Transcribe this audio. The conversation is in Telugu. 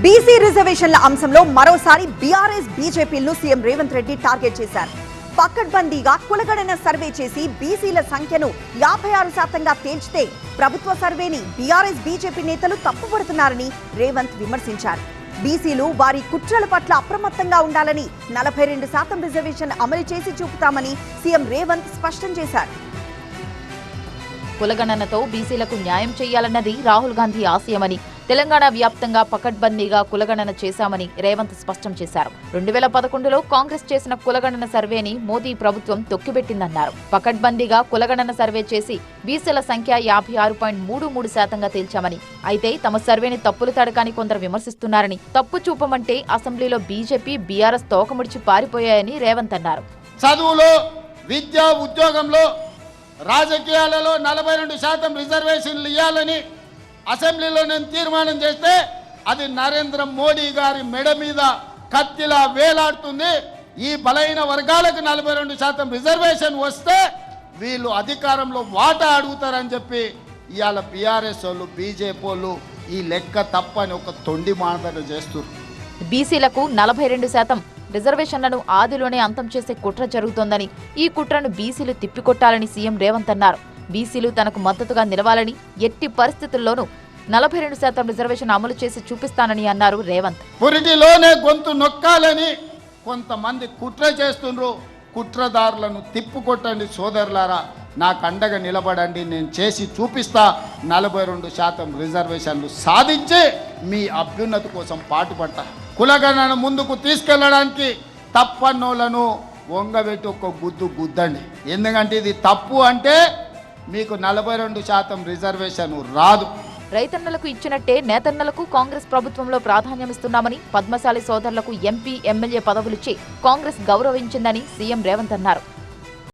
బీసీ రిజర్వేషన్ల అంశంలో మరోసారి బీఆర్ఎస్ బీజేపీలను సీఎం రేవంత్ రెడ్డి టార్గెట్ చేశారు. పకడ్బందీగా కులగణన సర్వే చేసి బీసీల సంఖ్యను 56%గా తేల్చితే ప్రభుత్వ సర్వేని బీఆర్ఎస్ బీజేపీ నేతలు తప్పుపడుతున్నారని రేవంత్ విమర్శించారు. బీసీలు వారి కుట్రల పట్ల అప్రమత్తంగా ఉండాలని 42% రిజర్వేషన్ అమలు చేసి చూపుతామని సీఎం రేవంత్ స్పష్టం చేశారు. కులగణనతో బీసీలకు న్యాయం చేయాలన్నది రాహుల్ గాంధీ ఆశయమని, తెలంగాణ వ్యాప్తంగా పకడ్బందీగా కులగణన చేశామని రేవంత్ స్పష్టం చేశారు. 2011లో కాంగ్రెస్ చేసిన కులగణన సర్వేని మోదీ ప్రభుత్వం తొక్కిపెట్టిందన్నారు. పకడ్బందీగా కులగణన సర్వే చేసి బీసీల సంఖ్య 56.33%గా తేల్చామని, అయితే తమ సర్వేని తప్పులు తడకాని కొందరు విమర్శిస్తున్నారని, తప్పు చూపమంటే అసెంబ్లీలో బీజేపీ బీఆర్ఎస్ తోకముడిచి పారిపోయాయని రేవంత్ అన్నారు. చదువులో, విద్యా, ఉద్యోగంలో, రాజకీయాలలో 42% రిజర్వేషన్లు ఇవ్వాలని అసెంబ్లీలో నేను తీర్మానం చేస్తే అది నరేంద్ర మోడీ గారి మెడ మీద కత్తిలా వేలాడుతుంది. ఈ బలైన వర్గాలకు 42% రిజర్వేషన్ వస్తే వీళ్ళు అధికారంలో వాటా అడుగుతారని చెప్పి ఇవాళ బీఆర్ఎస్ వాళ్ళు, బీజేపీ వాళ్ళు ఈ లెక్క తప్పని ఒక తొండి మాటలు చేస్తున్నారు. బీసీలకు 42% రిజర్వేషన్లను ఆదిలోనే అంతం చేసే కుట్ర జరుగుతోందని, ఈ కుట్రను బీసీలు తిప్పికొట్టాలని సీఎం రేవంత్ అన్నారు. బీసీలు తనకు మద్దతుగా నిలవాలని, ఎట్టి పరిస్థితుల్లోనూ 42% రిజర్వేషన్ అమలు చేసి చూపిస్తానని అన్నారు రేవంత్. పురిటిలోనే గొంతు నొక్కాలని కొంతమంది కుట్ర చేస్తుండ్రు. కుట్రదారులను తిప్పుకొట్టండి సోదరులారా, నాకు అండగా నిలబడండి, నేను చేసి చూపిస్తా. 42% రిజర్వేషన్లు సాధించి మీ అభ్యున్నతి కోసం పాటుపడతా. కులగణన ముందుకు తీసుకెళ్లడానికి తప్పన్నోళ్లను వంగబెట్టి ఒక గుద్దండి. ఎందుకంటే ఇది తప్పు అంటే మీకు 42% రిజర్వేషన్ రాదు. రైతన్నలకు ఇచ్చినట్టే నేతన్నలకు కాంగ్రెస్ ప్రభుత్వంలో ప్రాధాన్యమిస్తున్నామని, పద్మశాలి సోదరులకు ఎంపీ, ఎమ్మెల్యే పదవులిచ్చి కాంగ్రెస్ గౌరవించిందని సీఎం రేవంత్ అన్నారు.